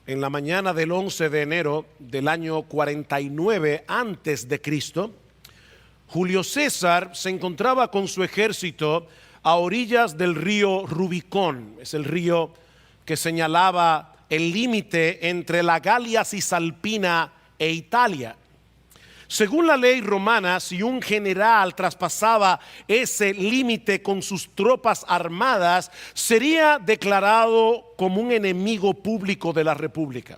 En la mañana del 11 de enero del año 49 antes de Cristo, Julio César se encontraba con su ejército a orillas del río Rubicón. Es el río que señalaba el límite entre la Galia Cisalpina e Italia. Según la ley romana, si un general traspasaba ese límite con sus tropas armadas, sería declarado como un enemigo público de la República.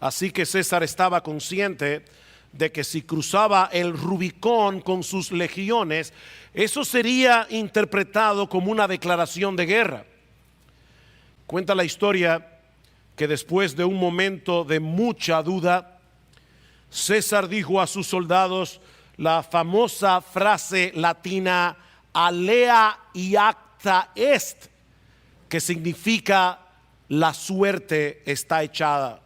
Así que César estaba consciente de que si cruzaba el Rubicón con sus legiones, eso sería interpretado como una declaración de guerra. Cuenta la historia que después de un momento de mucha duda, César dijo a sus soldados la famosa frase latina alea iacta est, que significa la suerte está echada.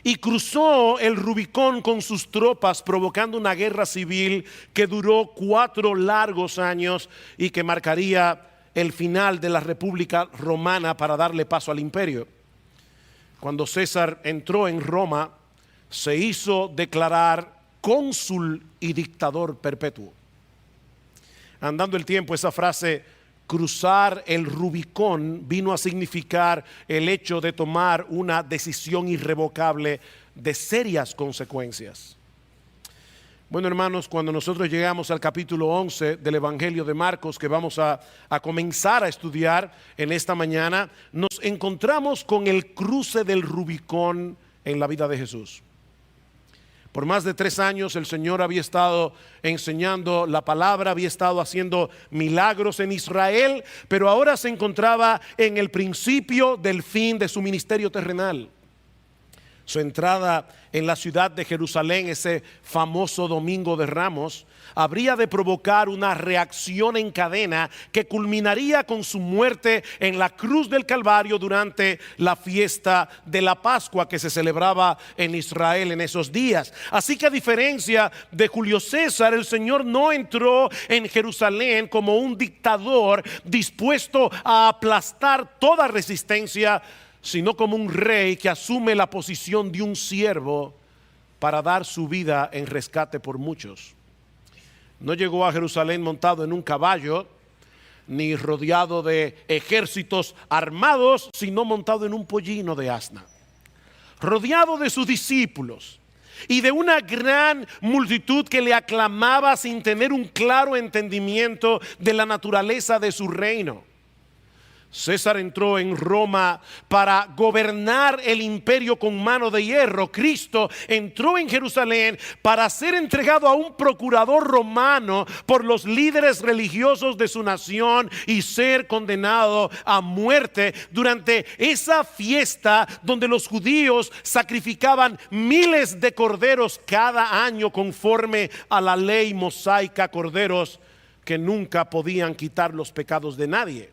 Y cruzó el Rubicón con sus tropas, provocando una guerra civil que duró 4 largos años y que marcaría el final de la República Romana para darle paso al imperio. Cuando César entró en Roma, se hizo declarar cónsul y dictador perpetuo. Andando el tiempo, esa frase cruzar el Rubicón vino a significar el hecho de tomar una decisión irrevocable de serias consecuencias. Bueno, hermanos, cuando nosotros llegamos al capítulo 11 del Evangelio de Marcos, que vamos a comenzar a estudiar en esta mañana, nos encontramos con el cruce del Rubicón en la vida de Jesús. Por más de 3 años el Señor había estado enseñando la palabra, había estado haciendo milagros en Israel, pero ahora se encontraba en el principio del fin de su ministerio terrenal. Su entrada en la ciudad de Jerusalén, ese famoso Domingo de Ramos, habría de provocar una reacción en cadena que culminaría con su muerte en la cruz del Calvario durante la fiesta de la Pascua que se celebraba en Israel en esos días. Así que, a diferencia de Julio César, el Señor no entró en Jerusalén como un dictador dispuesto a aplastar toda resistencia, sino como un rey que asume la posición de un siervo para dar su vida en rescate por muchos. No llegó a Jerusalén montado en un caballo, ni rodeado de ejércitos armados, sino montado en un pollino de asna, rodeado de sus discípulos y de una gran multitud que le aclamaba sin tener un claro entendimiento de la naturaleza de su reino. César entró en Roma para gobernar el imperio con mano de hierro. Cristo entró en Jerusalén para ser entregado a un procurador romano por los líderes religiosos de su nación y ser condenado a muerte durante esa fiesta donde los judíos sacrificaban miles de corderos cada año conforme a la ley mosaica, corderos que nunca podían quitar los pecados de nadie.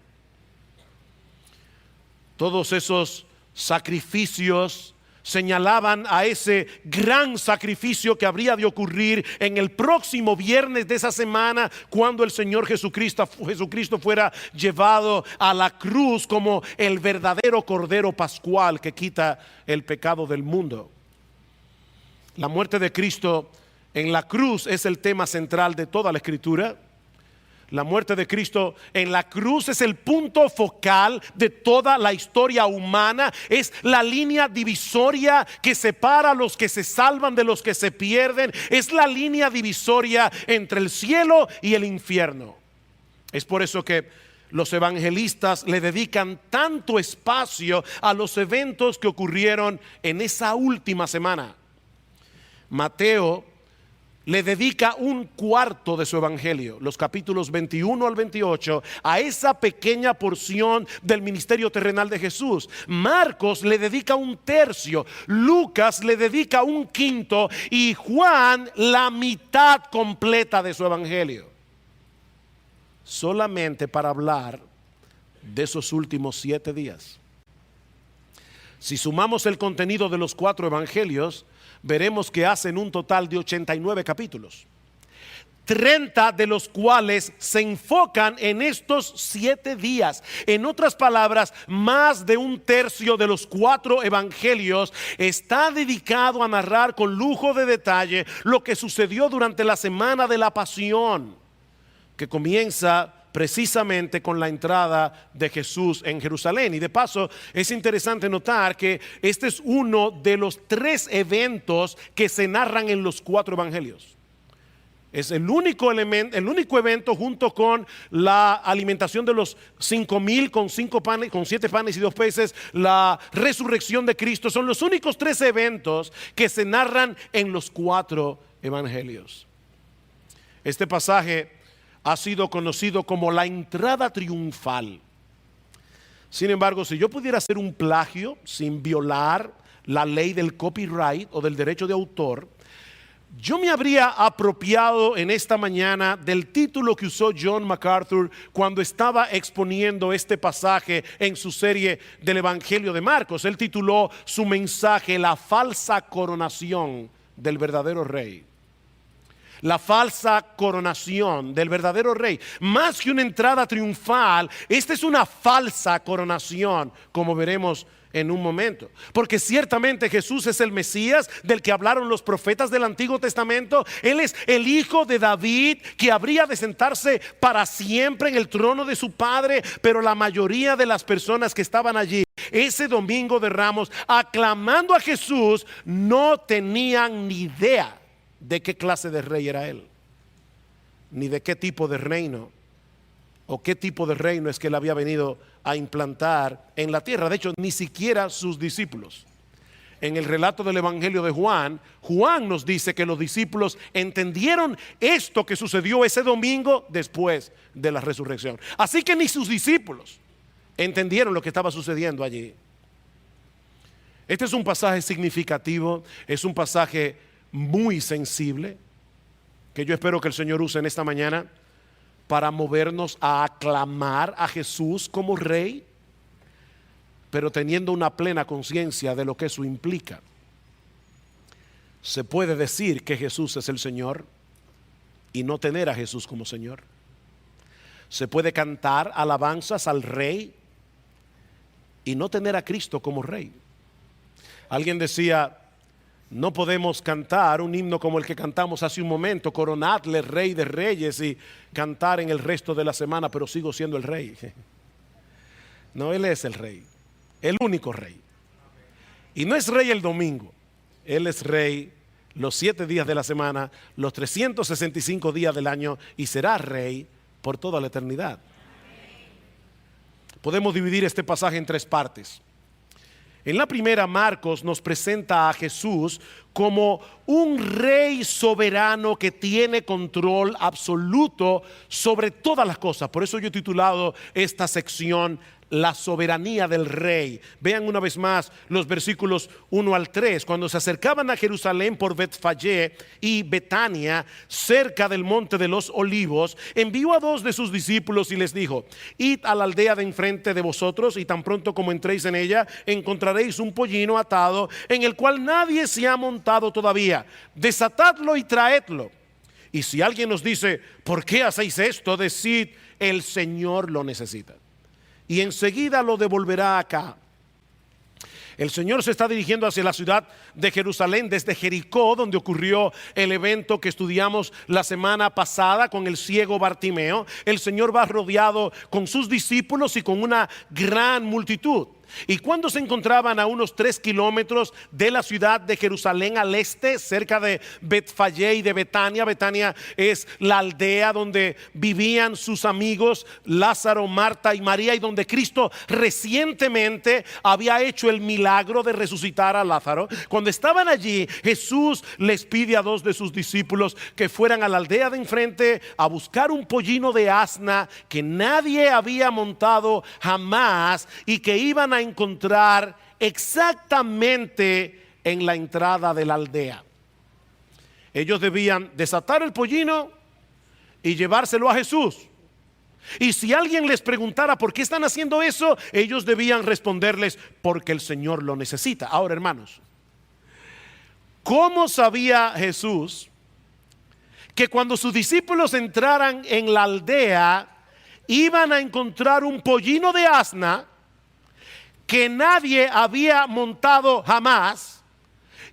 Todos esos sacrificios señalaban a ese gran sacrificio que habría de ocurrir en el próximo viernes de esa semana, cuando el Señor Jesucristo fuera llevado a la cruz como el verdadero Cordero Pascual que quita el pecado del mundo. La muerte de Cristo en la cruz es el tema central de toda la Escritura. La muerte de Cristo en la cruz es el punto focal de toda la historia humana. Es la línea divisoria que separa a los que se salvan de los que se pierden. Es la línea divisoria entre el cielo y el infierno. Es por eso que los evangelistas le dedican tanto espacio a los eventos que ocurrieron en esa última semana. Mateo le dedica 1/4 de su evangelio, los capítulos 21 al 28, a esa pequeña porción del ministerio terrenal de Jesús. Marcos le dedica 1/3, Lucas le dedica 1/5 y Juan la mitad completa de su evangelio, solamente para hablar de esos últimos 7 días. Si sumamos el contenido de los 4 evangelios, veremos que hacen un total de 89 capítulos. 30 de los cuales se enfocan en estos 7 días. En otras palabras, más de un tercio de los 4 evangelios está dedicado a narrar con lujo de detalle lo que sucedió durante la semana de la pasión, que comienza precisamente con la entrada de Jesús en Jerusalén. Y de paso es interesante notar que este es uno de los 3 eventos que se narran en los 4 evangelios. Es el único evento, junto con la alimentación de los 5,000 con 7 panes y 2 peces, la resurrección de Cristo. Son los únicos 3 eventos que se narran en los 4 evangelios. Este pasaje ha sido conocido como la entrada triunfal. Sin embargo, si yo pudiera hacer un plagio sin violar la ley del copyright o del derecho de autor, yo me habría apropiado en esta mañana del título que usó John MacArthur cuando estaba exponiendo este pasaje en su serie del Evangelio de Marcos. Él tituló su mensaje "La falsa coronación del verdadero rey". La falsa coronación del verdadero rey. Más que una entrada triunfal, esta es una falsa coronación, como veremos en un momento. Porque ciertamente Jesús es el Mesías del que hablaron los profetas del Antiguo Testamento. Él es el hijo de David, que habría de sentarse para siempre en el trono de su padre. Pero la mayoría de las personas que estaban allí ese domingo de Ramos aclamando a Jesús no tenían ni idea de qué clase de rey era él, ni de qué tipo de reino o qué tipo de reino es que él había venido a implantar en la tierra. De hecho, ni siquiera sus discípulos. En el relato del Evangelio de Juan, Juan nos dice que los discípulos entendieron esto que sucedió ese domingo después de la resurrección. Así que ni sus discípulos entendieron lo que estaba sucediendo allí. Este es un pasaje significativo, es un pasaje muy sensible, que yo espero que el Señor use en esta mañana para movernos a aclamar a Jesús como rey, pero teniendo una plena conciencia de lo que eso implica. Se puede decir que Jesús es el Señor y no tener a Jesús como Señor. Se puede cantar alabanzas al rey y no tener a Cristo como rey. Alguien decía: no podemos cantar un himno como el que cantamos hace un momento, coronadle Rey de Reyes, y cantar en el resto de la semana, pero sigo siendo el rey. No, Él es el rey, el único rey. Y no es rey el domingo, Él es rey los 7 días de la semana, los 365 días del año, y será rey por toda la eternidad. Podemos dividir este pasaje en 3 partes. En la primera, Marcos nos presenta a Jesús como un rey soberano que tiene control absoluto sobre todas las cosas. Por eso yo he titulado esta sección "La soberanía del rey". Vean una vez más los versículos 1 al 3. Cuando se acercaban a Jerusalén por Betfagé y Betania, cerca del monte de los Olivos, envió a 2 de sus discípulos y les dijo: id a la aldea de enfrente de vosotros, y tan pronto como entréis en ella, encontraréis un pollino atado, en el cual nadie se ha montado todavía. Desatadlo y traedlo. Y si alguien nos dice: ¿por qué hacéis esto?, decid: el Señor lo necesita, y enseguida lo devolverá acá. El Señor se está dirigiendo hacia la ciudad de Jerusalén desde Jericó, donde ocurrió el evento que estudiamos la semana pasada con el ciego Bartimeo. El Señor va rodeado con sus discípulos y con una gran multitud. Y cuando se encontraban a unos 3 kilómetros de la ciudad de Jerusalén al este, cerca de Betfagé y de Betania. Betania es la aldea donde vivían sus amigos Lázaro, Marta y María, y donde Cristo recientemente había hecho el milagro de resucitar a Lázaro. Cuando estaban allí, Jesús les pide a 2 de sus discípulos que fueran a la aldea de enfrente a buscar un pollino de asna que nadie había montado jamás, y que iban a encontrar exactamente en la entrada de la aldea. Ellos debían desatar el pollino y llevárselo a Jesús. Y si alguien les preguntara por qué están haciendo eso, ellos debían responderles: porque el Señor lo necesita. Ahora, hermanos, ¿cómo sabía Jesús que cuando sus discípulos entraran en la aldea, iban a encontrar un pollino de asna que nadie había montado jamás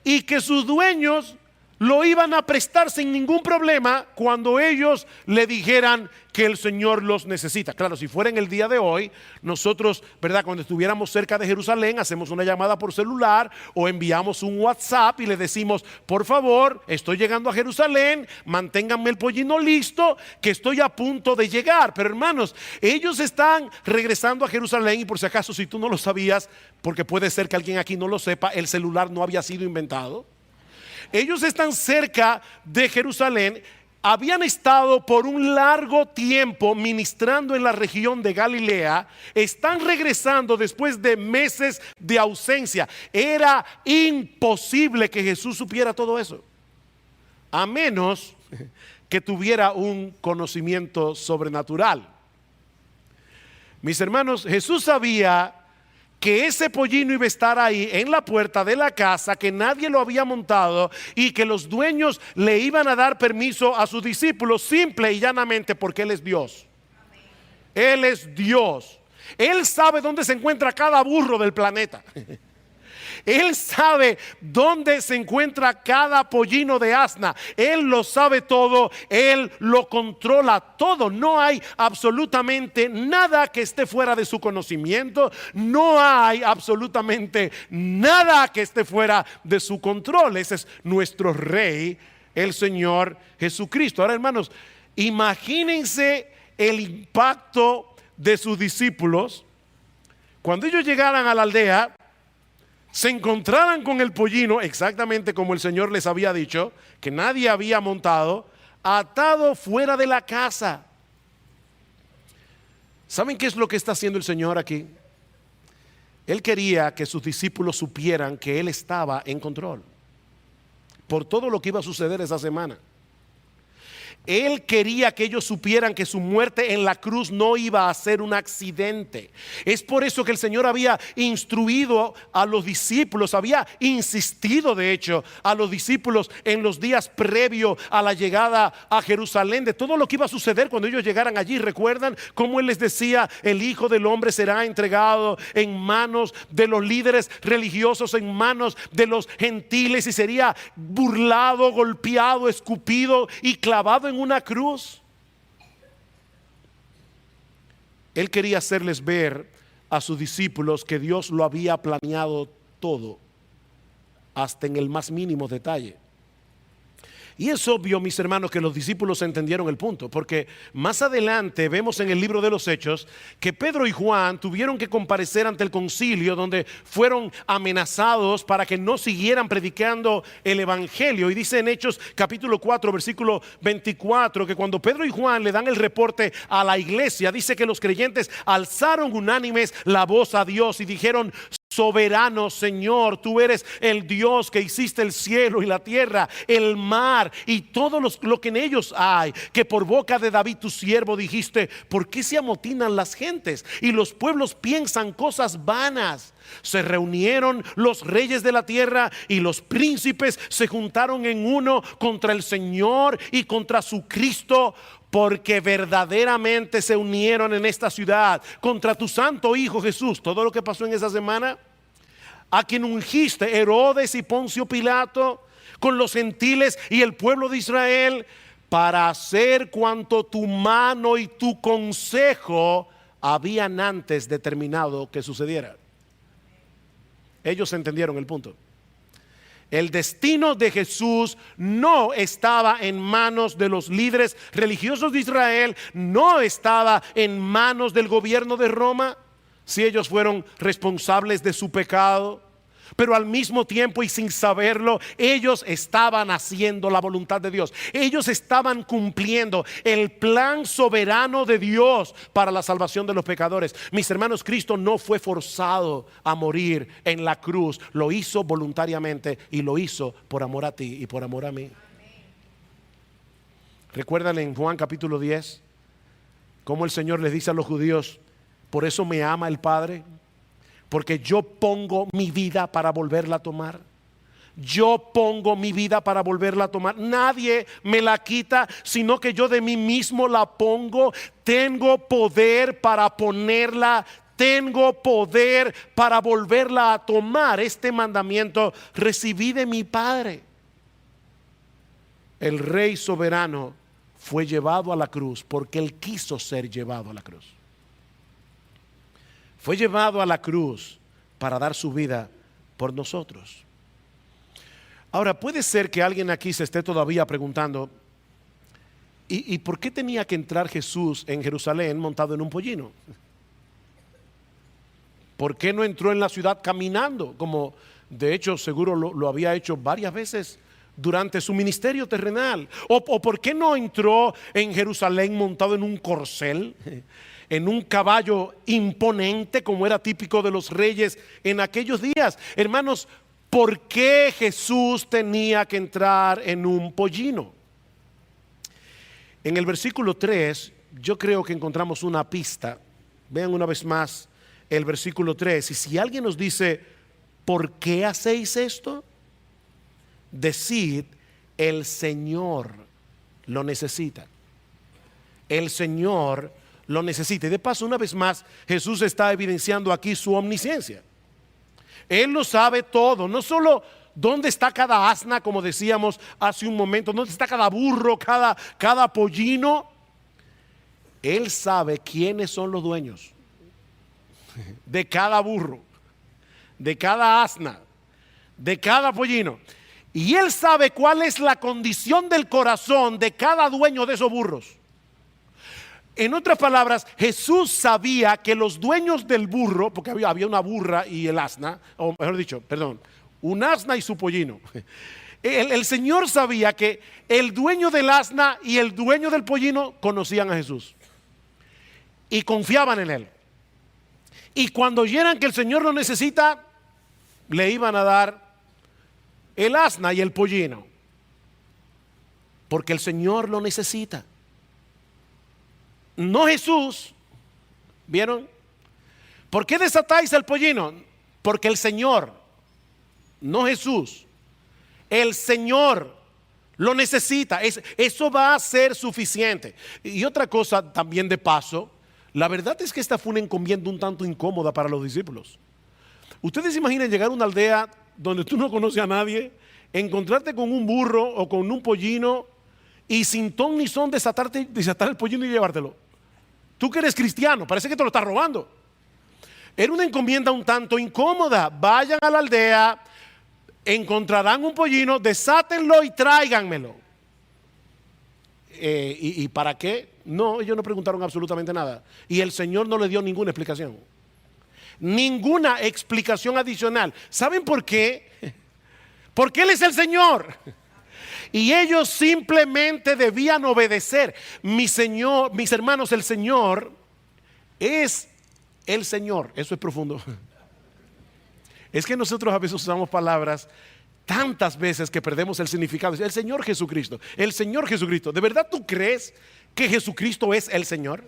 y que sus dueños lo iban a prestar sin ningún problema cuando ellos le dijeran que el Señor los necesita. Claro, si fuera en el día de hoy, nosotros, ¿verdad?, cuando estuviéramos cerca de Jerusalén, hacemos una llamada por celular o enviamos un WhatsApp y le decimos: por favor, estoy llegando a Jerusalén, manténganme el pollino listo, que estoy a punto de llegar. Pero hermanos, ellos están regresando a Jerusalén, y por si acaso, si tú no lo sabías, porque puede ser que alguien aquí no lo sepa, el celular no había sido inventado. Ellos están cerca de Jerusalén, habían estado por un largo tiempo ministrando en la región de Galilea, están regresando después de meses de ausencia. Era imposible que Jesús supiera todo eso, a menos que tuviera un conocimiento sobrenatural. Mis hermanos, Jesús sabía que ese pollino iba a estar ahí en la puerta de la casa, que nadie lo había montado y que los dueños le iban a dar permiso a sus discípulos simple y llanamente porque Él es Dios. Él es Dios. Él sabe dónde se encuentra cada burro del planeta. Él sabe dónde se encuentra cada pollino de asna. Él lo sabe todo. Él lo controla todo. No hay absolutamente nada que esté fuera de su conocimiento. No hay absolutamente nada que esté fuera de su control. Ese es nuestro Rey, el Señor Jesucristo. Ahora, hermanos, imagínense el impacto de sus discípulos cuando ellos llegaran a la aldea, se encontraran con el pollino, exactamente como el Señor les había dicho, que nadie había montado, atado fuera de la casa. ¿Saben qué es lo que está haciendo el Señor aquí? Él quería que sus discípulos supieran que Él estaba en control por todo lo que iba a suceder esa semana. Él quería que ellos supieran que su muerte en la cruz no iba a ser un accidente. Es por eso que el Señor había instruido a los discípulos, había insistido de hecho a los discípulos en los días previos a la llegada a Jerusalén, de todo lo que iba a suceder cuando ellos llegaran allí. ¿Recuerdan cómo Él les decía: el Hijo del Hombre será entregado en manos de los líderes religiosos, en manos de los gentiles, y sería burlado, golpeado, escupido y clavado en una cruz? Él quería hacerles ver a sus discípulos que Dios lo había planeado todo, hasta en el más mínimo detalle. Y es obvio, mis hermanos, que los discípulos entendieron el punto, porque más adelante vemos en el libro de los Hechos que Pedro y Juan tuvieron que comparecer ante el concilio, donde fueron amenazados para que no siguieran predicando el evangelio. Y dice en Hechos capítulo 4 versículo 24 que cuando Pedro y Juan le dan el reporte a la iglesia, dice que los creyentes alzaron unánimes la voz a Dios y dijeron: soberano Señor, tú eres el Dios que hiciste el cielo y la tierra, el mar y todo lo que en ellos hay, que por boca de David tu siervo dijiste: ¿por qué se amotinan las gentes y los pueblos piensan cosas vanas? Se reunieron los reyes de la tierra y los príncipes se juntaron en uno contra el Señor y contra su Cristo, porque verdaderamente se unieron en esta ciudad contra tu santo Hijo Jesús. Todo lo que pasó en esa semana, a quien ungiste, Herodes y Poncio Pilato, con los gentiles y el pueblo de Israel, para hacer cuanto tu mano y tu consejo habían antes determinado que sucediera. Ellos entendieron el punto. El destino de Jesús no estaba en manos de los líderes religiosos de Israel, no estaba en manos del gobierno de Roma, si ellos fueron responsables de su pecado. Pero al mismo tiempo y sin saberlo, ellos estaban haciendo la voluntad de Dios. Ellos estaban cumpliendo el plan soberano de Dios para la salvación de los pecadores. Mis hermanos, Cristo no fue forzado a morir en la cruz. Lo hizo voluntariamente y lo hizo por amor a ti y por amor a mí. Recuerdan en Juan capítulo 10 cómo el Señor les dice a los judíos: por eso me ama el Padre, porque yo pongo mi vida para volverla a tomar. yo pongo mi vida para volverla a tomar. Nadie me la quita, sino que yo de mí mismo la pongo. Tengo poder para ponerla. Tengo poder para volverla a tomar. Este mandamiento recibí de mi Padre. El Rey soberano fue llevado a la cruz porque Él quiso ser llevado a la cruz. Fue llevado a la cruz para dar su vida por nosotros. Ahora, puede ser que alguien aquí se esté todavía preguntando, ¿y por qué tenía que entrar Jesús en Jerusalén montado en un pollino? ¿Por qué no entró en la ciudad caminando? Como de hecho seguro lo había hecho varias veces durante su ministerio terrenal. ¿O por qué no entró en Jerusalén montado en un corcel, en un caballo imponente como era típico de los reyes en aquellos días? Hermanos, ¿por qué Jesús tenía que entrar en un pollino? En el versículo 3 yo creo que encontramos una pista. Vean una vez más el versículo 3. Y si alguien nos dice, ¿por qué hacéis esto? Decid, el Señor lo necesita. El Señor lo necesita. Y de paso, una vez más, Jesús está evidenciando aquí su omnisciencia. Él lo sabe todo, no solo dónde está cada asna, como decíamos hace un momento, dónde está cada burro, cada pollino. Él sabe quiénes son los dueños de cada burro, de cada asna, de cada pollino. Y Él sabe cuál es la condición del corazón de cada dueño de esos burros. En otras palabras, Jesús sabía que los dueños del burro, porque había una burra y el asna, o mejor dicho, perdón, un asna y su pollino. El Señor sabía que el dueño del asna y el dueño del pollino conocían a Jesús y confiaban en Él. Y cuando oyeran que el Señor lo necesita, le iban a dar el asna y el pollino, porque el Señor lo necesita. No Jesús. ¿Vieron? ¿Por qué desatáis el pollino? Porque el Señor, no Jesús, el Señor lo necesita. Eso va a ser suficiente. Y otra cosa también de paso, la verdad es que esta fue una encomienda un tanto incómoda para los discípulos. Ustedes se imaginan llegar a una aldea donde tú no conoces a nadie, encontrarte con un burro o con un pollino y sin ton ni son desatar el pollino y llevártelo. Tú que eres cristiano, parece que te lo estás robando. Era una encomienda un tanto incómoda. Vayan a la aldea, encontrarán un pollino, desátenlo y tráiganmelo. ¿Y para qué? No, ellos no preguntaron absolutamente nada. Y el Señor no le dio ninguna explicación. Ninguna explicación adicional. ¿Saben por qué? Porque Él es el Señor. Y ellos simplemente debían obedecer. Mis hermanos, el Señor es el Señor. Eso es profundo. Es que nosotros a veces usamos palabras tantas veces que perdemos el significado. El Señor Jesucristo. El Señor Jesucristo. ¿De verdad tú crees que Jesucristo es el Señor?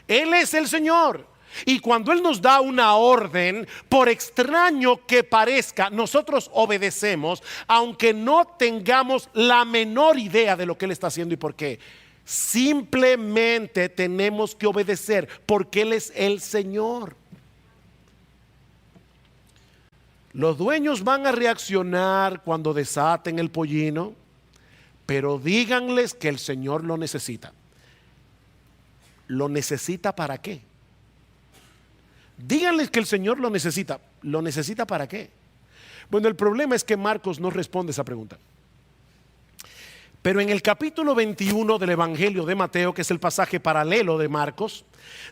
Él es el Señor. Y cuando Él nos da una orden, por extraño que parezca, nosotros obedecemos, aunque no tengamos la menor idea de lo que Él está haciendo y por qué. Simplemente tenemos que obedecer porque Él es el Señor. Los dueños van a reaccionar cuando desaten el pollino, pero díganles que el Señor lo necesita. ¿Lo necesita para qué? Díganles que el Señor lo necesita. ¿Lo necesita para qué? Bueno, el problema es que Marcos no responde esa pregunta. Pero en el capítulo 21 del Evangelio de Mateo, que es el pasaje paralelo de Marcos,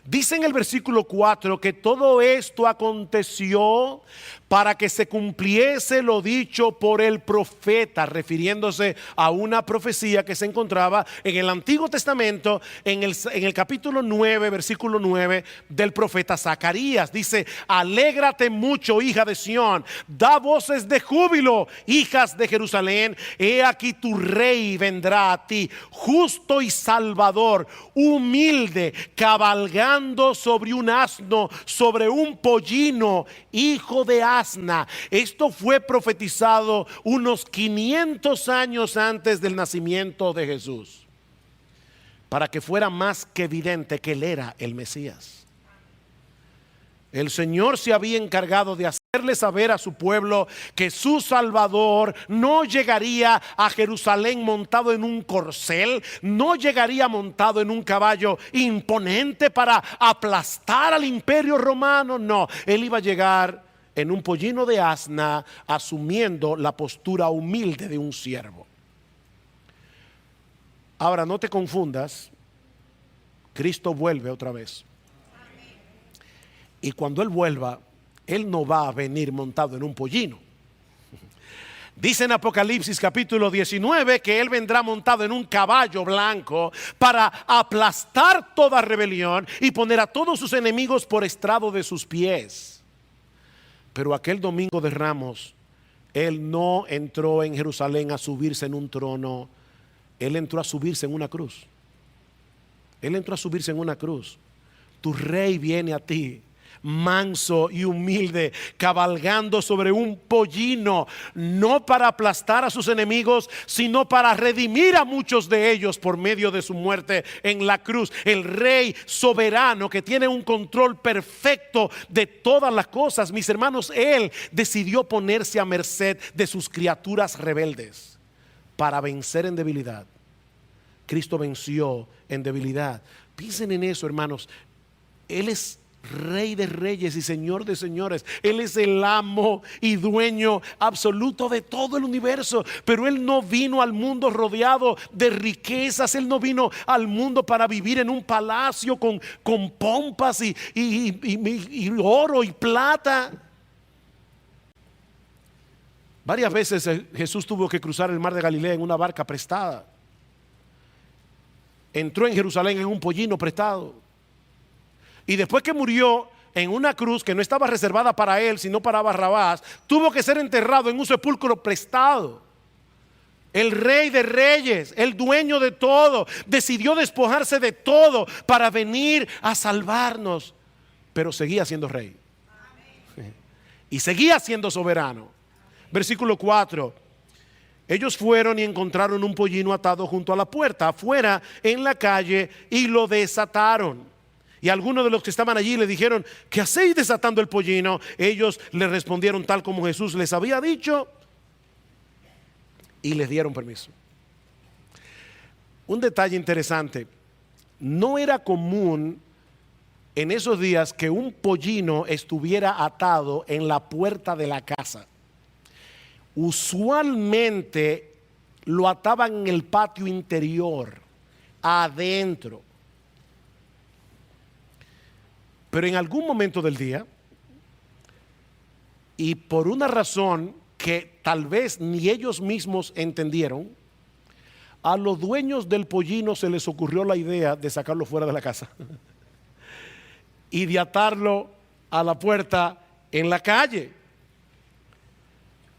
dice en el versículo 4 que todo esto aconteció para que se cumpliese lo dicho por el profeta, refiriéndose a una profecía que se encontraba en el Antiguo Testamento, en el capítulo 9, versículo 9 del profeta Zacarías. Dice: alégrate mucho, hija de Sión, da voces de júbilo, hijas de Jerusalén, he aquí tu rey vendrá a ti, justo y salvador, humilde, cabalgando cabalgando sobre un asno, sobre un pollino, hijo de asna. Esto fue profetizado unos 500 años antes del nacimiento de Jesús, para que fuera más que evidente que él era el Mesías. El Señor se había encargado de hacerle saber a su pueblo que su Salvador no llegaría a Jerusalén montado en un corcel, no llegaría montado en un caballo imponente para aplastar al imperio romano. No, él iba a llegar en un pollino de asna, asumiendo la postura humilde de un siervo. Ahora, no te confundas, Cristo vuelve otra vez. Y cuando Él vuelva, Él no va a venir montado en un pollino. Dice en Apocalipsis capítulo 19 que Él vendrá montado en un caballo blanco para aplastar toda rebelión y poner a todos sus enemigos por estrado de sus pies. Pero aquel domingo de Ramos, Él no entró en Jerusalén a subirse en un trono. Él entró a subirse en una cruz. Él entró a subirse en una cruz. Tu rey viene a ti, manso y humilde, cabalgando sobre un pollino, no para aplastar a sus enemigos, sino para redimir a muchos de ellos por medio de su muerte en la cruz. El rey soberano que tiene un control perfecto de todas las cosas. Mis hermanos, Él decidió ponerse a merced de sus criaturas rebeldes para vencer en debilidad. Cristo venció en debilidad. Piensen en eso, hermanos. Él es Rey de reyes y Señor de señores. Él es el amo y dueño absoluto de todo el universo. Pero Él no vino al mundo rodeado de riquezas. Él no vino al mundo para vivir en un palacio con pompas y oro y plata. Varias veces Jesús tuvo que cruzar el mar de Galilea en una barca prestada. Entró en Jerusalén en un pollino prestado. Y después que murió en una cruz que no estaba reservada para él, sino para Barrabás, tuvo que ser enterrado en un sepulcro prestado. El Rey de reyes, el dueño de todo, decidió despojarse de todo para venir a salvarnos. Pero seguía siendo rey. Y seguía siendo soberano. Versículo 4. Ellos fueron y encontraron un pollino atado junto a la puerta, afuera en la calle, y lo desataron. Y algunos de los que estaban allí le dijeron: ¿qué hacéis desatando el pollino? Ellos le respondieron tal como Jesús les había dicho y les dieron permiso. Un detalle interesante: no era común en esos días que un pollino estuviera atado en la puerta de la casa. Usualmente lo ataban en el patio interior, adentro. Pero en algún momento del día, y por una razón que tal vez ni ellos mismos entendieron, a los dueños del pollino se les ocurrió la idea de sacarlo fuera de la casa y de atarlo a la puerta en la calle,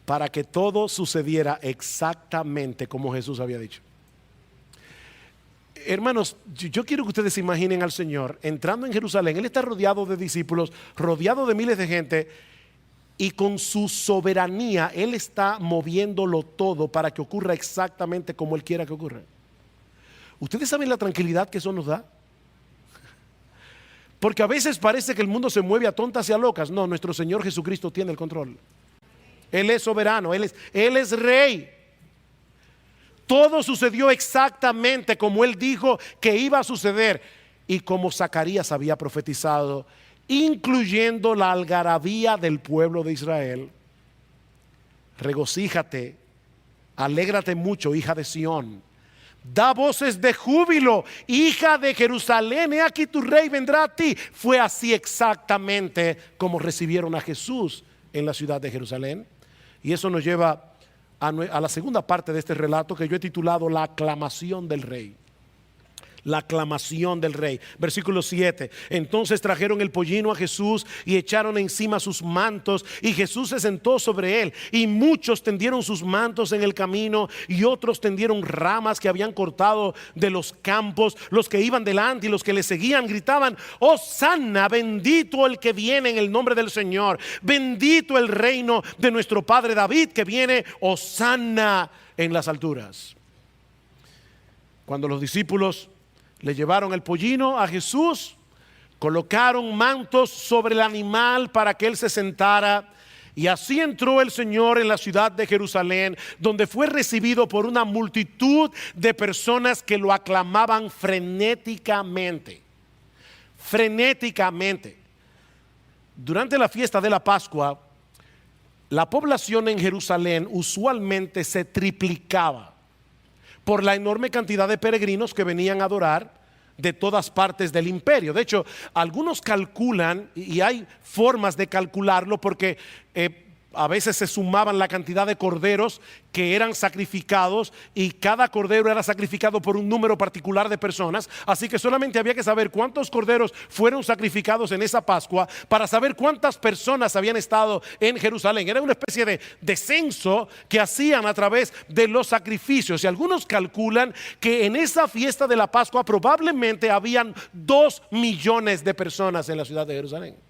para que todo sucediera exactamente como Jesús había dicho. Hermanos, yo quiero que ustedes se imaginen al Señor entrando en Jerusalén. Él está rodeado de discípulos, rodeado de miles de gente, y con su soberanía Él está moviéndolo todo para que ocurra exactamente como Él quiera que ocurra. ¿Ustedes saben la tranquilidad que eso nos da? Porque a veces parece que el mundo se mueve a tontas y a locas. No, nuestro Señor Jesucristo tiene el control. Él es soberano, Él es rey. Todo sucedió exactamente como Él dijo que iba a suceder y como Zacarías había profetizado, incluyendo la algarabía del pueblo de Israel. Regocíjate, alégrate mucho, hija de Sión. Da voces de júbilo, hija de Jerusalén. He aquí tu rey vendrá a ti. Fue así exactamente como recibieron a Jesús en la ciudad de Jerusalén. Y eso nos lleva a la segunda parte de este relato que yo he titulado La aclamación del rey. la aclamación del rey. Versículo 7. Entonces trajeron el pollino a Jesús y echaron encima sus mantos, y Jesús se sentó sobre él, y muchos tendieron sus mantos en el camino, y otros tendieron ramas que habían cortado de los campos. Los que iban delante y los que le seguían gritaban: Hosanna, bendito el que viene en el nombre del Señor, bendito el reino de nuestro padre David que viene, Hosanna en las alturas. Cuando los discípulos le llevaron el pollino a Jesús, colocaron mantos sobre el animal para que él se sentara, y así entró el Señor en la ciudad de Jerusalén, donde fue recibido por una multitud de personas que lo aclamaban frenéticamente. Frenéticamente. Durante la fiesta de la Pascua, la población en Jerusalén usualmente se triplicaba por la enorme cantidad de peregrinos que venían a adorar de todas partes del imperio. De hecho, algunos calculan, y hay formas de calcularlo, porque a veces se sumaban la cantidad de corderos que eran sacrificados, y cada cordero era sacrificado por un número particular de personas. Así que solamente había que saber cuántos corderos fueron sacrificados en esa Pascua para saber cuántas personas habían estado en Jerusalén. Era una especie de censo que hacían a través de los sacrificios, y algunos calculan que en esa fiesta de la Pascua probablemente habían 2 millones de personas en la ciudad de Jerusalén.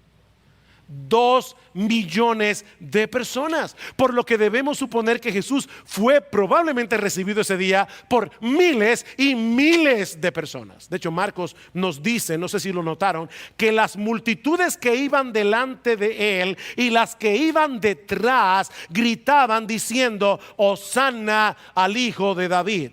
2 millones de personas, por lo que debemos suponer que Jesús fue probablemente recibido ese día por miles y miles de personas. De hecho, Marcos nos dice, no sé si lo notaron, que las multitudes que iban delante de él y las que iban detrás gritaban diciendo: Hosanna al Hijo de David.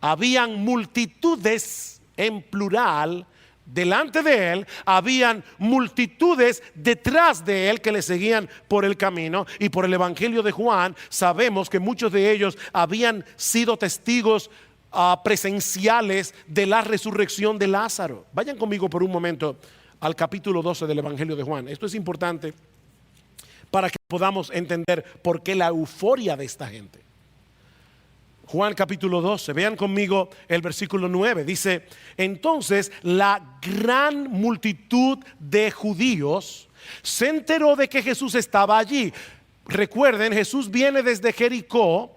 Habían multitudes en plural delante de él, habían multitudes detrás de él que le seguían por el camino. Y por el Evangelio de Juan sabemos que muchos de ellos habían sido testigos presenciales de la resurrección de Lázaro. Vayan conmigo por un momento al capítulo 12 del Evangelio de Juan. Esto es importante para que podamos entender por qué la euforia de esta gente. Juan capítulo 12, vean conmigo el versículo 9, dice: entonces la gran multitud de judíos se enteró de que Jesús estaba allí. Recuerden, Jesús viene desde Jericó,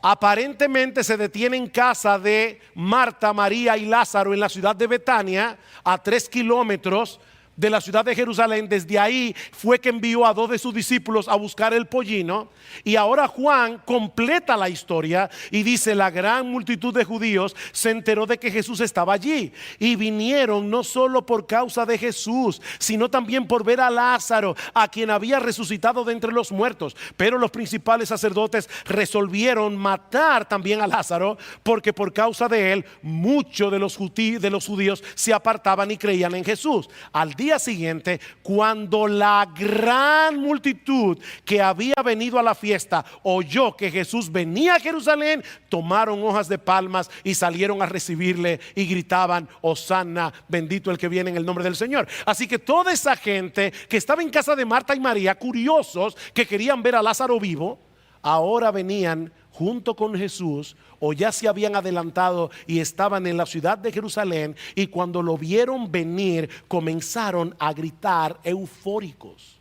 aparentemente se detiene en casa de Marta, María y Lázaro en la ciudad de Betania, a 3 kilómetros de la ciudad de Jerusalén. Desde ahí fue que envió a 2 de sus discípulos a buscar el pollino. Y ahora Juan completa la historia y dice: la gran multitud de judíos se enteró de que Jesús estaba allí, y vinieron no solo por causa de Jesús, sino también por ver a Lázaro, a quien había resucitado de entre los muertos. Pero los principales sacerdotes resolvieron matar también a Lázaro, porque por causa de él muchos de los judíos se apartaban y creían en Jesús. Al día siguiente, cuando la gran multitud que había venido a la fiesta oyó que Jesús venía a Jerusalén, tomaron hojas de palmas y salieron a recibirle y gritaban: Hosanna, bendito el que viene en el nombre del Señor. Así que toda esa gente que estaba en casa de Marta y María, curiosos que querían ver a Lázaro vivo, ahora venían junto con Jesús, o ya se habían adelantado y estaban en la ciudad de Jerusalén, y cuando lo vieron venir comenzaron a gritar eufóricos.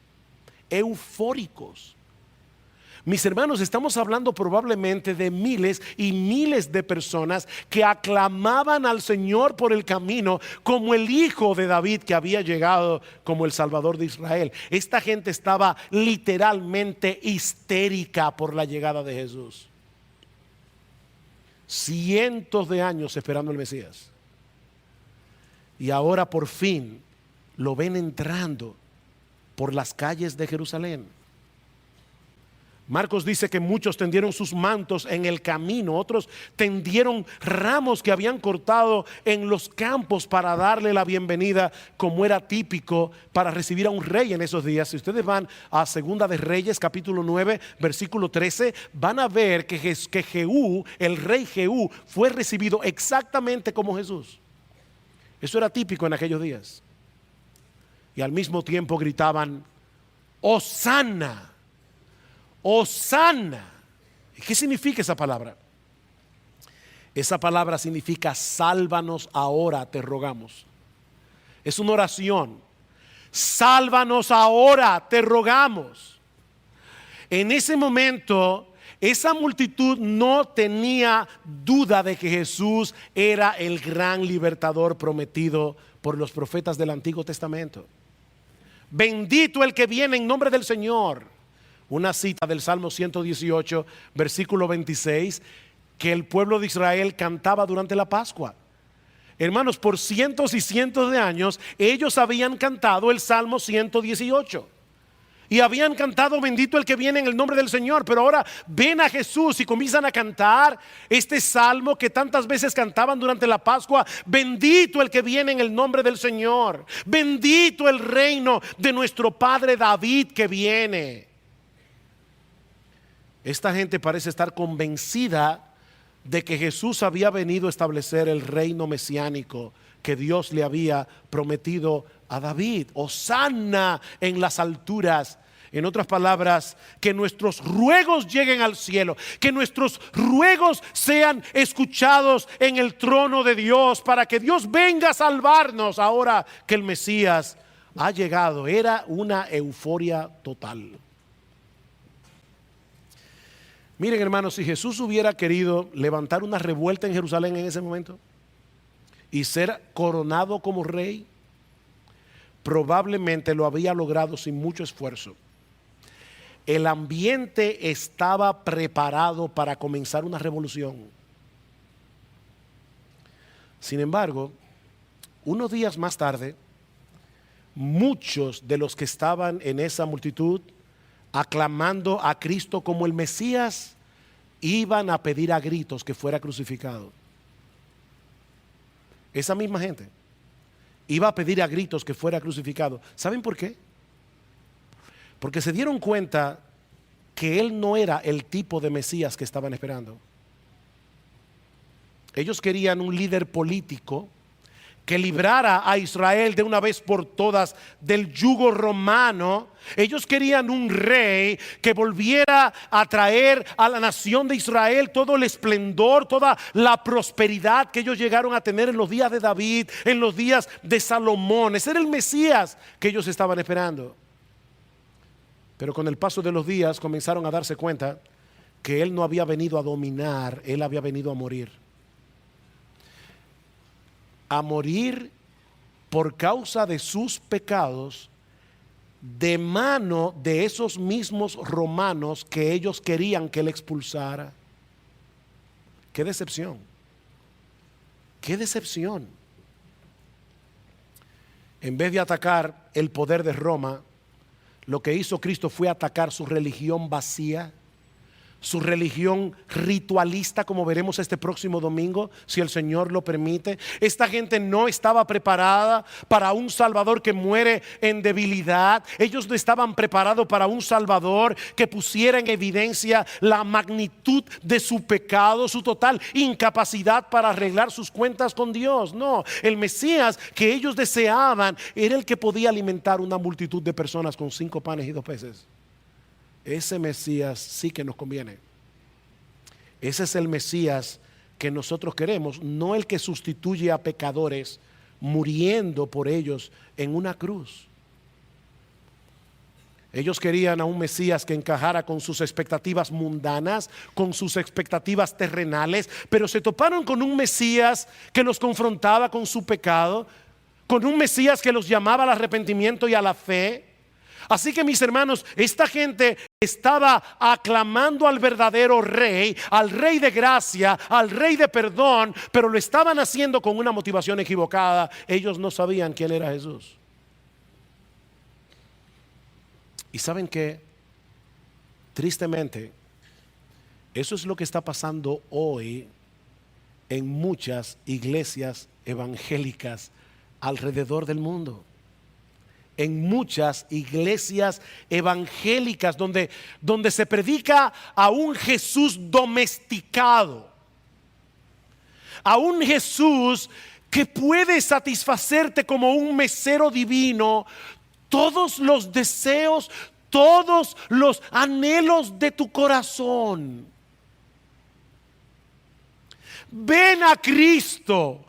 Eufóricos. Mis hermanos, estamos hablando probablemente de miles y miles de personas que aclamaban al Señor por el camino como el Hijo de David que había llegado como el Salvador de Israel. Esta gente estaba literalmente histérica por la llegada de Jesús. Cientos de años esperando al Mesías, y ahora por fin lo ven entrando por las calles de Jerusalén. Marcos dice que muchos tendieron sus mantos en el camino, otros tendieron ramos que habían cortado en los campos para darle la bienvenida, como era típico para recibir a un rey en esos días. Si ustedes van a Segunda de Reyes capítulo 9 versículo 13, van a ver que Jehú, el rey Jehú, fue recibido exactamente como Jesús. Eso era típico en aquellos días. Y al mismo tiempo gritaban: Hosanna, Hosanna. ¿Qué significa esa palabra? Esa palabra significa sálvanos ahora, te rogamos. Es una oración. Sálvanos ahora, te rogamos. En ese momento, esa multitud no tenía duda de que Jesús era el gran libertador prometido por los profetas del Antiguo Testamento. Bendito el que viene en nombre del Señor. Una cita del Salmo 118, versículo 26, que el pueblo de Israel cantaba durante la Pascua. Hermanos, por cientos y cientos de años, ellos habían cantado el Salmo 118. Y habían cantado bendito el que viene en el nombre del Señor. Pero ahora ven a Jesús y comienzan a cantar este salmo que tantas veces cantaban durante la Pascua. Bendito el que viene en el nombre del Señor. Bendito el reino de nuestro padre David que viene. Esta gente parece estar convencida de que Jesús había venido a establecer el reino mesiánico que Dios le había prometido a David. Hosanna en las alturas. En otras palabras, que nuestros ruegos lleguen al cielo, que nuestros ruegos sean escuchados en el trono de Dios, para que Dios venga a salvarnos ahora que el Mesías ha llegado. Era una euforia total. Miren, hermanos, si Jesús hubiera querido levantar una revuelta en Jerusalén en ese momento y ser coronado como rey, probablemente lo había logrado sin mucho esfuerzo. El ambiente estaba preparado para comenzar una revolución. Sin embargo, unos días más tarde, muchos de los que estaban en esa multitud aclamando a Cristo como el Mesías iban a pedir a gritos que fuera crucificado. Esa misma gente iba a pedir a gritos que fuera crucificado. ¿Saben por qué? Porque se dieron cuenta que él no era el tipo de Mesías que estaban esperando. Ellos querían un líder político que librara a Israel de una vez por todas del yugo romano. Ellos querían un rey que volviera a traer a la nación de Israel todo el esplendor, toda la prosperidad que ellos llegaron a tener en los días de David, en los días de Salomón. Ese era el Mesías que ellos estaban esperando. Pero con el paso de los días comenzaron a darse cuenta que él no había venido a dominar, él había venido a morir. A morir por causa de sus pecados, de mano de esos mismos romanos que ellos querían que él expulsara. Qué decepción, qué decepción. En vez de atacar el poder de Roma, lo que hizo Cristo fue atacar su religión vacía, su religión ritualista, como veremos este próximo domingo, si el Señor lo permite. Esta gente no estaba preparada para un Salvador que muere en debilidad. Ellos no estaban preparados para un Salvador que pusiera en evidencia la magnitud de su pecado, su total incapacidad para arreglar sus cuentas con Dios. No, el Mesías que ellos deseaban era el que podía alimentar una multitud de personas con 5 panes y 2 peces. Ese Mesías sí que nos conviene. Ese es el Mesías que nosotros queremos, no el que sustituye a pecadores muriendo por ellos en una cruz. Ellos querían a un Mesías que encajara con sus expectativas mundanas, con sus expectativas terrenales, pero se toparon con un Mesías que los confrontaba con su pecado, con un Mesías que los llamaba al arrepentimiento y a la fe. Así que, mis hermanos, esta gente estaba aclamando al verdadero rey, al rey de gracia, al rey de perdón, pero lo estaban haciendo con una motivación equivocada. Ellos no sabían quién era Jesús. Y ¿saben qué? Tristemente, eso es lo que está pasando hoy en muchas iglesias evangélicas alrededor del mundo. En muchas iglesias evangélicas donde se predica a un Jesús domesticado, a un Jesús que puede satisfacerte como un mesero divino todos los deseos, todos los anhelos de tu corazón. Ven a Cristo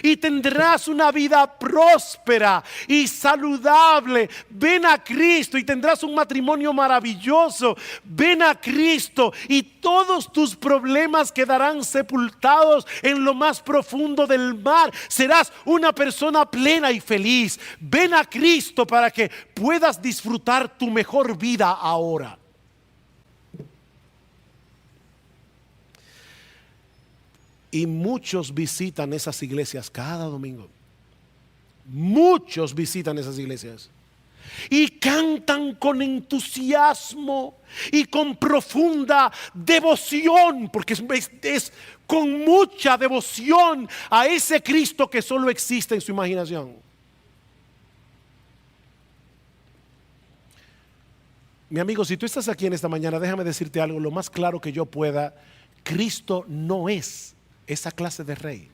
y tendrás una vida próspera y saludable. Ven a Cristo y tendrás un matrimonio maravilloso. Ven a Cristo y todos tus problemas quedarán sepultados en lo más profundo del mar. Serás una persona plena y feliz. Ven a Cristo para que puedas disfrutar tu mejor vida ahora. Y muchos visitan esas iglesias cada domingo. Muchos visitan esas iglesias y cantan con entusiasmo y con profunda devoción, porque es con mucha devoción a ese Cristo que solo existe en su imaginación. Mi amigo, si tú estás aquí en esta mañana, déjame decirte algo lo más claro que yo pueda. Cristo no es esa clase de rey.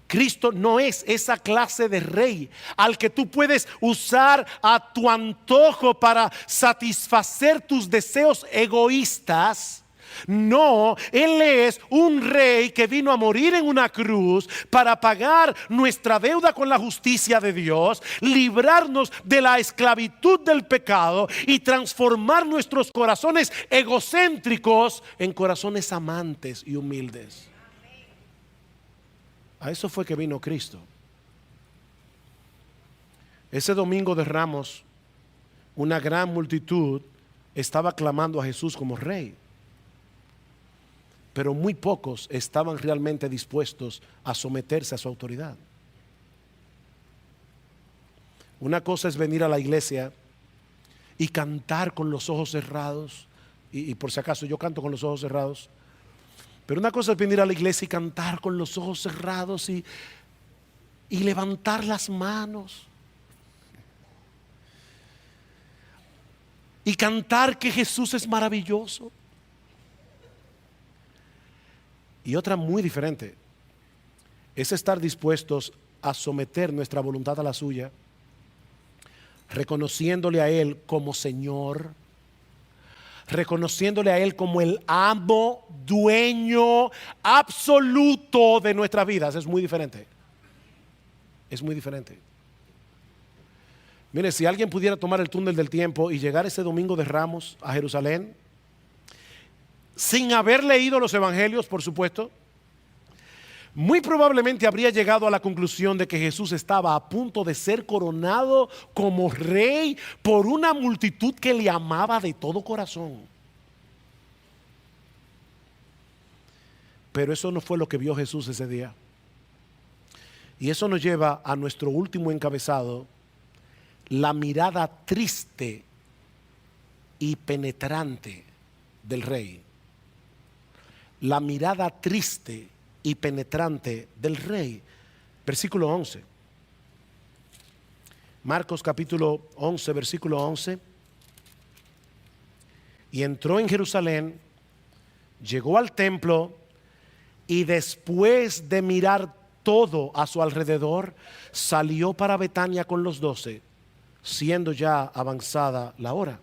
Cristo no es esa clase de rey al que tú puedes usar a tu antojo para satisfacer tus deseos egoístas. No, Él es un rey que vino a morir en una cruz para pagar nuestra deuda con la justicia de Dios, librarnos de la esclavitud del pecado y transformar nuestros corazones egocéntricos en corazones amantes y humildes. A eso fue que vino Cristo. Ese domingo de Ramos, una gran multitud estaba clamando a Jesús como rey, pero muy pocos estaban realmente dispuestos a someterse a su autoridad. Una cosa es venir a la iglesia y cantar con los ojos cerrados, y por si acaso yo canto con los ojos cerrados, pero una cosa es venir a la iglesia y cantar con los ojos cerrados y levantar las manos y cantar que Jesús es maravilloso. Y otra muy diferente es estar dispuestos a someter nuestra voluntad a la suya, reconociéndole a Él como Señor, reconociéndole a Él como el amo, dueño absoluto de nuestras vidas. Es muy diferente. Es muy diferente. Mire, si alguien pudiera tomar el túnel del tiempo y llegar ese domingo de Ramos a Jerusalén, sin haber leído los evangelios, por supuesto, muy probablemente habría llegado a la conclusión de que Jesús estaba a punto de ser coronado como rey por una multitud que le amaba de todo corazón. Pero eso no fue lo que vio Jesús ese día. Y eso nos lleva a nuestro último encabezado: la mirada triste y penetrante del rey. La mirada triste y penetrante del rey. Versículo 11. Marcos capítulo 11, versículo 11. Y entró en Jerusalén, llegó al templo y después de mirar todo a su alrededor, salió para Betania con los 12, siendo ya avanzada la hora.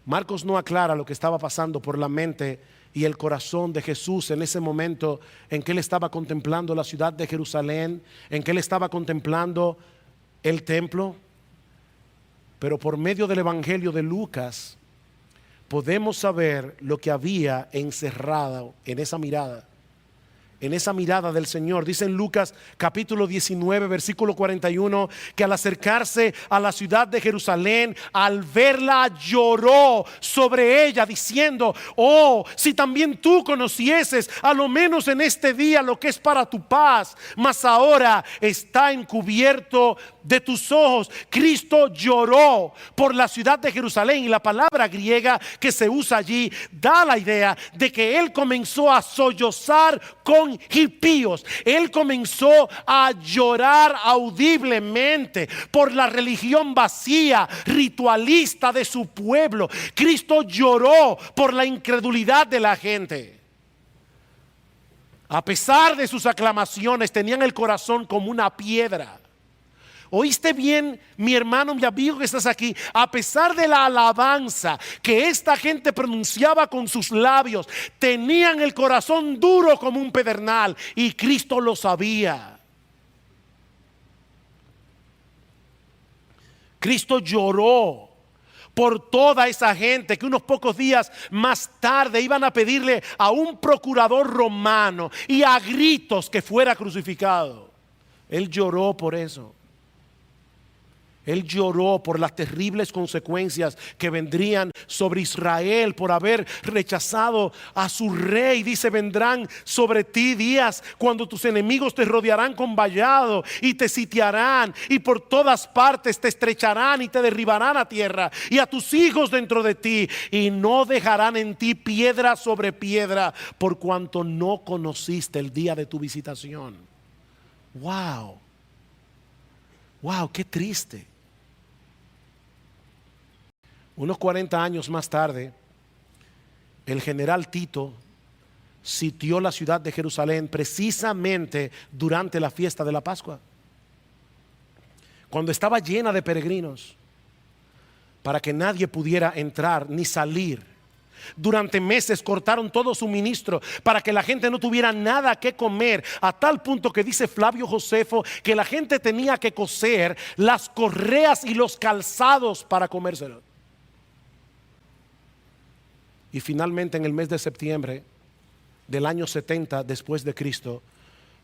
Marcos no aclara lo que estaba pasando por la mente y el corazón de Jesús en ese momento en que Él estaba contemplando la ciudad de Jerusalén, en que Él estaba contemplando el templo. Pero por medio del Evangelio de Lucas podemos saber lo que había encerrado en esa mirada del Señor. Dice en Lucas capítulo 19 versículo 41 que al acercarse a la ciudad de Jerusalén, al verla lloró sobre ella diciendo: oh, si también tú conocieses a lo menos en este día lo que es para tu paz, mas ahora está encubierto de tus ojos. Cristo lloró por la ciudad de Jerusalén, y la palabra griega que se usa allí da la idea de que Él comenzó a sollozar con impíos. Él comenzó a llorar audiblemente por la religión vacía, ritualista de su pueblo. Cristo lloró por la incredulidad de la gente. A pesar de sus aclamaciones, tenían el corazón como una piedra. ¿Oíste bien, mi hermano, mi amigo que estás aquí? A pesar de la alabanza que esta gente pronunciaba con sus labios, tenían el corazón duro como un pedernal, y Cristo lo sabía. Cristo lloró por toda esa gente que unos pocos días más tarde iban a pedirle a un procurador romano y a gritos que fuera crucificado. Él lloró por eso. Él lloró por las terribles consecuencias que vendrían sobre Israel por haber rechazado a su rey. Dice: vendrán sobre ti días cuando tus enemigos te rodearán con vallado y te sitiarán, y por todas partes te estrecharán y te derribarán a tierra, y a tus hijos dentro de ti, y no dejarán en ti piedra sobre piedra, por cuanto no conociste el día de tu visitación. Wow, qué triste. Unos 40 años más tarde, el general Tito sitió la ciudad de Jerusalén precisamente durante la fiesta de la Pascua, cuando estaba llena de peregrinos, para que nadie pudiera entrar ni salir. Durante meses cortaron todo suministro para que la gente no tuviera nada que comer, a tal punto que dice Flavio Josefo que la gente tenía que coser las correas y los calzados para comérselos. Y finalmente, en el mes de septiembre del año 70 después de Cristo,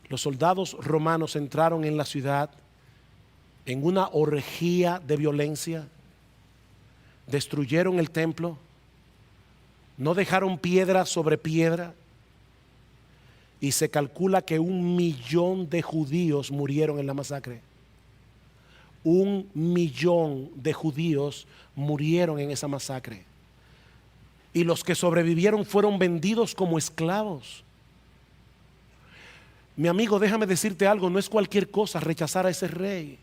los soldados romanos entraron en la ciudad en una orgía de violencia. Destruyeron el templo, no dejaron piedra sobre piedra, y se calcula que 1 millón de judíos murieron en la masacre. 1 millón de judíos murieron en esa masacre. Y los que sobrevivieron fueron vendidos como esclavos. Mi amigo, déjame decirte algo: no es cualquier cosa rechazar a ese rey.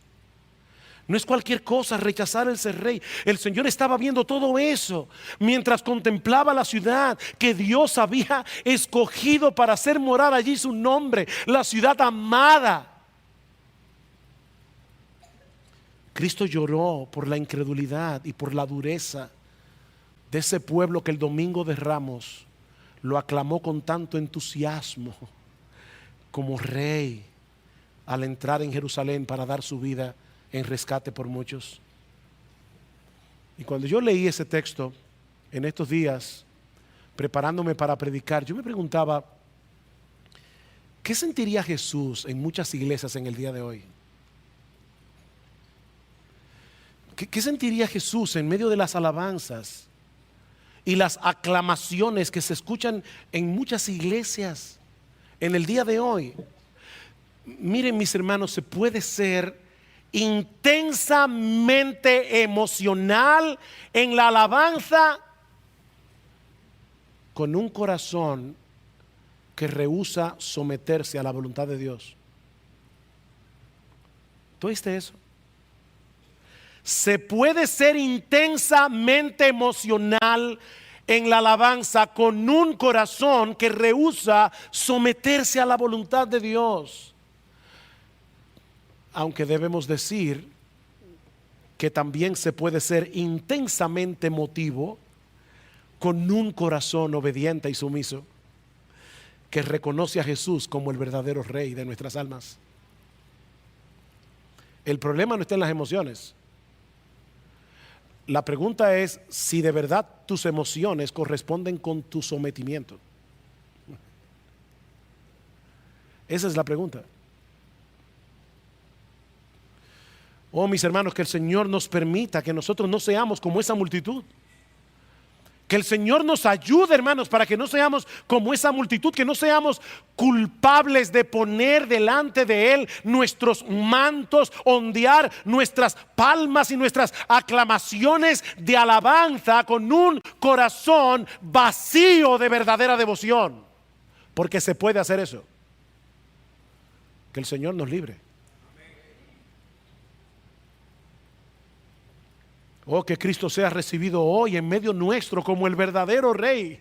No es cualquier cosa rechazar a ese rey. El Señor estaba viendo todo eso mientras contemplaba la ciudad que Dios había escogido para hacer morar allí su nombre, la ciudad amada. Cristo lloró por la incredulidad y por la dureza de ese pueblo que el domingo de Ramos lo aclamó con tanto entusiasmo como rey al entrar en Jerusalén para dar su vida en rescate por muchos. Y cuando yo leí ese texto en estos días, preparándome para predicar, yo me preguntaba: ¿qué sentiría Jesús en muchas iglesias en el día de hoy? ¿Qué sentiría Jesús en medio de las alabanzas y las aclamaciones que se escuchan en muchas iglesias en el día de hoy? Miren, mis hermanos, se puede ser intensamente emocional en la alabanza con un corazón que rehúsa someterse a la voluntad de Dios. ¿Tú oíste eso? Se puede ser intensamente emocional en la alabanza con un corazón que rehúsa someterse a la voluntad de Dios. Aunque debemos decir que también se puede ser intensamente emotivo con un corazón obediente y sumiso que reconoce a Jesús como el verdadero Rey de nuestras almas. El problema no está en las emociones. La pregunta es si de verdad tus emociones corresponden con tu sometimiento. Esa es la pregunta. Oh, mis hermanos, que el Señor nos permita que nosotros no seamos como esa multitud. Que el Señor nos ayude, hermanos, para que no seamos como esa multitud, que no seamos culpables de poner delante de Él nuestros mantos, ondear nuestras palmas y nuestras aclamaciones de alabanza con un corazón vacío de verdadera devoción. Porque se puede hacer eso. Que el Señor nos libre. Oh, que Cristo sea recibido hoy en medio nuestro como el verdadero Rey,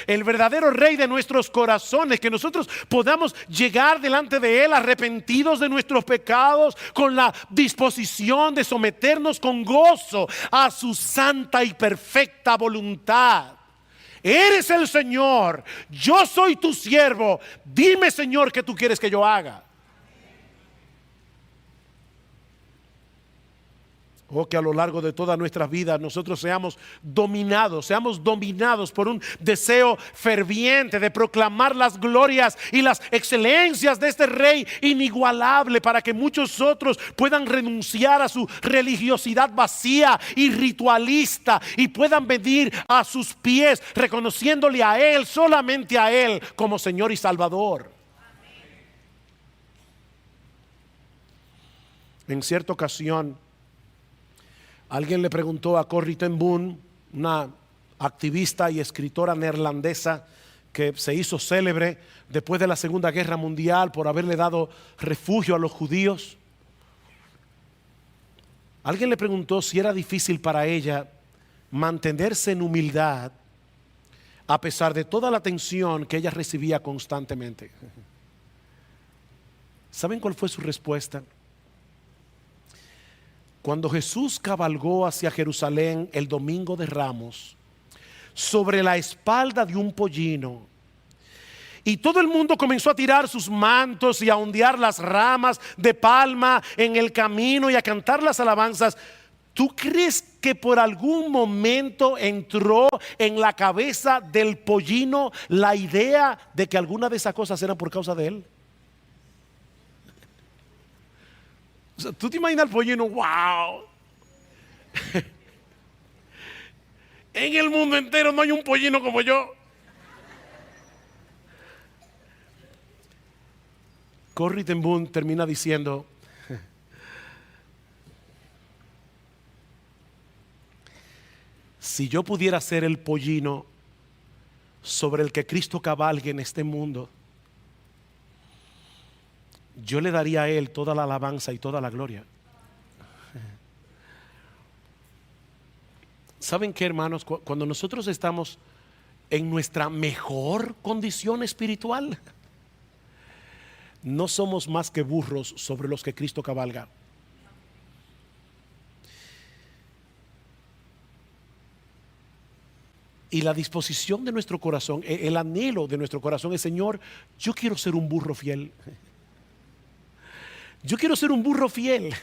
El verdadero Rey de nuestros corazones, que nosotros podamos llegar delante de Él arrepentidos de nuestros pecados, con la disposición de someternos con gozo a su santa y perfecta voluntad. Eres el Señor, yo soy tu siervo, dime, Señor, qué tú quieres que yo haga. Que a lo largo de toda nuestra vida nosotros seamos dominados por un deseo ferviente de proclamar las glorias y las excelencias de este Rey inigualable, para que muchos otros puedan renunciar a su religiosidad vacía y ritualista y puedan venir a sus pies reconociéndole a Él, solamente a Él, como Señor y Salvador. En cierta ocasión, alguien le preguntó a Corrie ten Boom, una activista y escritora neerlandesa que se hizo célebre después de la Segunda Guerra Mundial por haberle dado refugio a los judíos. Alguien le preguntó si era difícil para ella mantenerse en humildad a pesar de toda la atención que ella recibía constantemente. ¿Saben cuál fue su respuesta? Cuando Jesús cabalgó hacia Jerusalén el domingo de Ramos, sobre la espalda de un pollino, y todo el mundo comenzó a tirar sus mantos y a ondear las ramas de palma en el camino y a cantar las alabanzas, ¿tú crees que por algún momento entró en la cabeza del pollino la idea de que alguna de esas cosas eran por causa de él? O sea, ¿tú te imaginas al pollino? ¡Wow! En el mundo entero no hay un pollino como yo. Corrie ten Boom termina diciendo: si yo pudiera ser el pollino sobre el que Cristo cabalgue en este mundo, yo le daría a Él toda la alabanza y toda la gloria. ¿Saben qué, hermanos? Cuando nosotros estamos en nuestra mejor condición espiritual, no somos más que burros sobre los que Cristo cabalga. Y la disposición de nuestro corazón, el anhelo de nuestro corazón es: Señor, yo quiero ser un burro fiel. Yo quiero ser un burro fiel.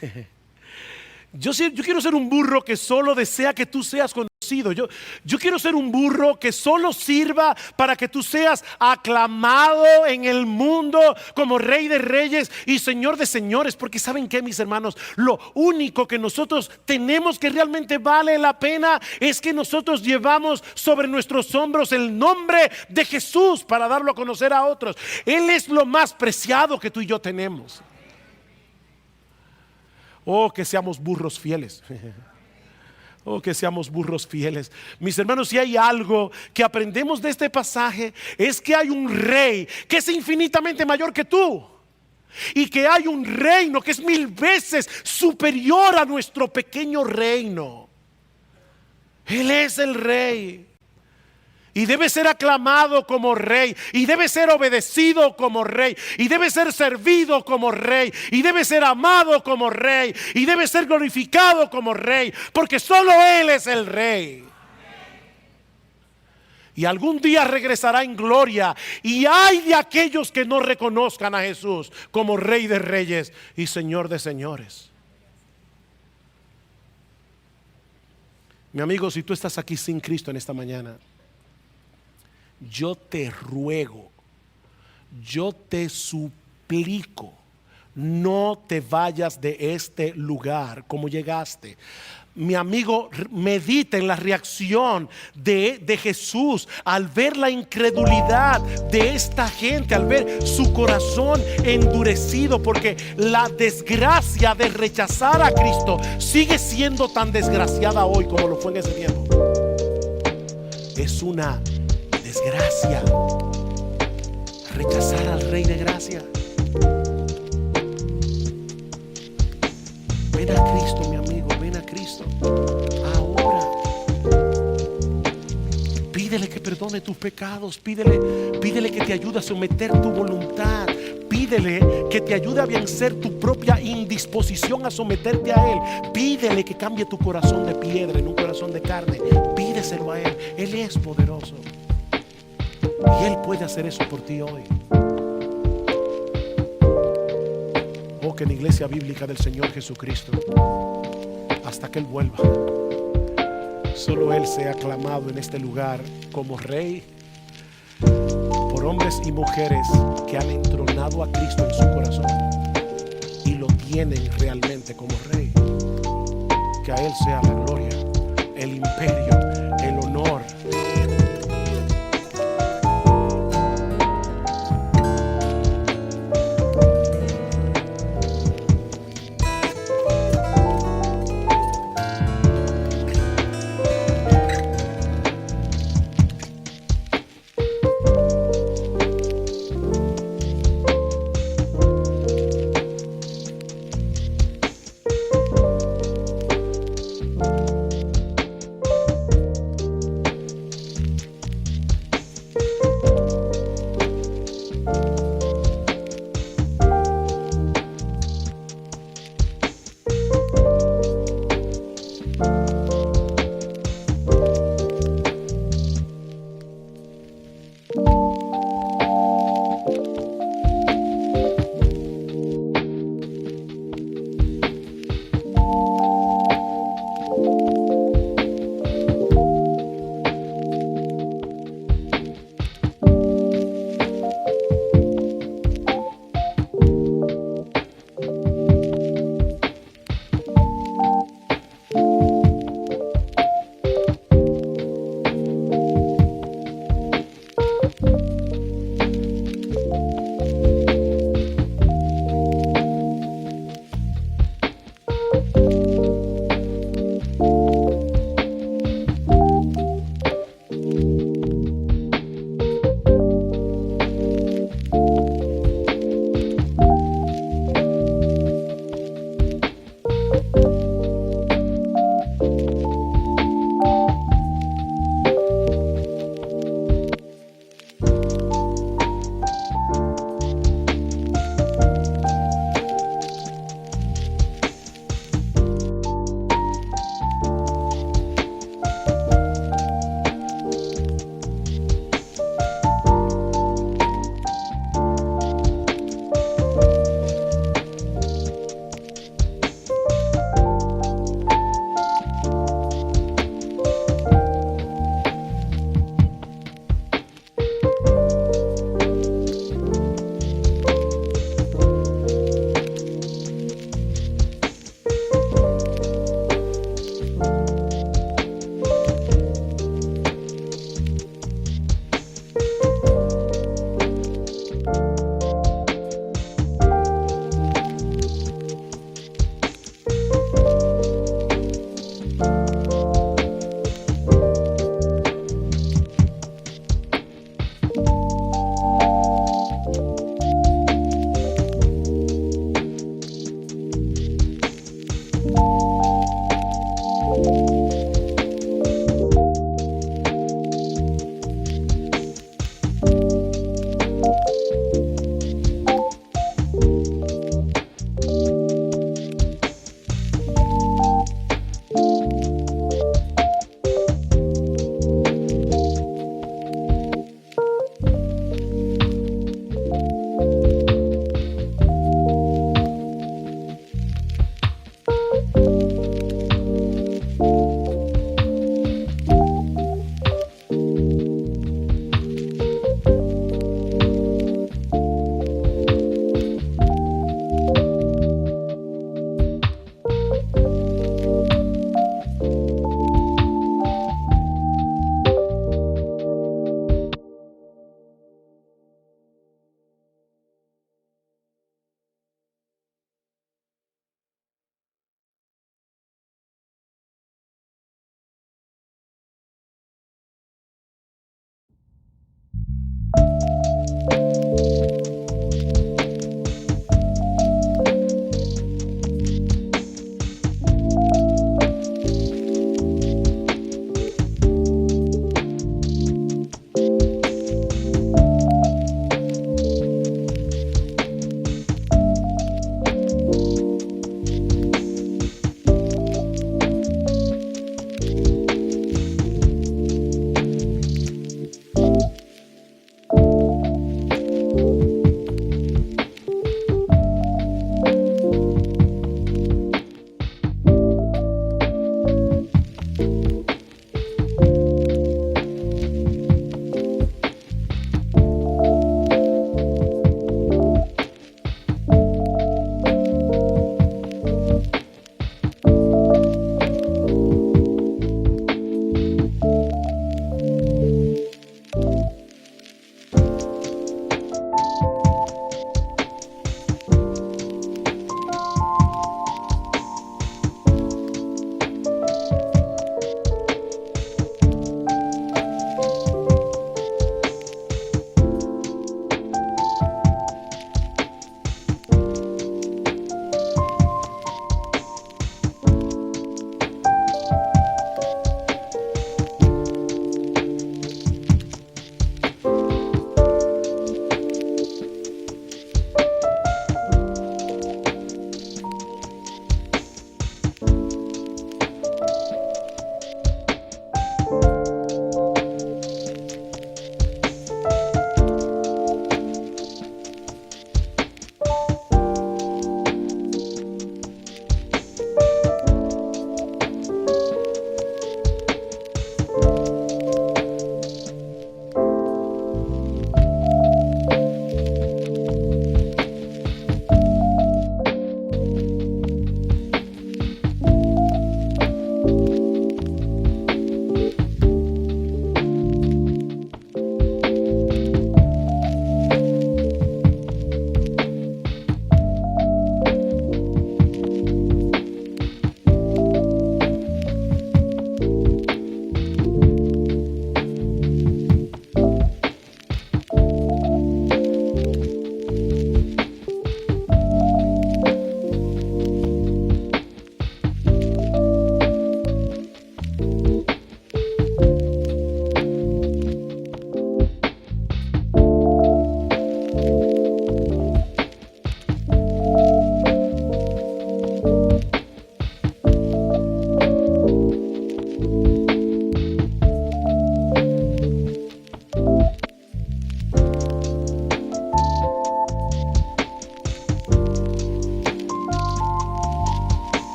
Yo quiero ser un burro que solo desea que tú seas conocido. Yo quiero ser un burro que solo sirva para que tú seas aclamado en el mundo como Rey de Reyes y Señor de Señores. Porque ¿saben qué, mis hermanos? Lo único que nosotros tenemos que realmente vale la pena es que nosotros llevamos sobre nuestros hombros el nombre de Jesús para darlo a conocer a otros. Él es lo más preciado que tú y yo tenemos. Que seamos burros fieles. Que seamos burros fieles. Mis hermanos, si hay algo que aprendemos de este pasaje, es que hay un Rey que es infinitamente mayor que tú, y que hay un reino que es 1000 veces superior a nuestro pequeño reino. Él es el Rey, y debe ser aclamado como Rey, y debe ser obedecido como Rey, y debe ser servido como Rey, y debe ser amado como Rey, y debe ser glorificado como Rey, porque solo Él es el Rey. Y algún día regresará en gloria, y hay de aquellos que no reconozcan a Jesús como Rey de Reyes y Señor de Señores. Mi amigo, si tú estás aquí sin Cristo en esta mañana, yo te ruego, yo te suplico, no te vayas de este lugar como llegaste. Mi amigo, medita en la reacción de Jesús al ver la incredulidad de esta gente, al ver su corazón endurecido, porque la desgracia de rechazar a Cristo sigue siendo tan desgraciada hoy como lo fue en ese tiempo. Es una desgracia rechazar al Rey de gracia. Ven a Cristo, mi amigo, ven a Cristo ahora. Pide Pídele que perdone tus pecados. Pídele que te ayude a someter tu voluntad. Pídele que te ayude a vencer tu propia indisposición a someterte a Él. Pídele que cambie tu corazón de piedra en un corazón de carne. Pídeselo a Él. Él es poderoso. Y Él puede hacer eso por ti hoy. Oh, que en la iglesia bíblica del Señor Jesucristo, hasta que Él vuelva, solo Él sea aclamado en este lugar como Rey por hombres y mujeres que han entronado a Cristo en su corazón y lo tienen realmente como Rey. Que a Él sea la gloria, el imperio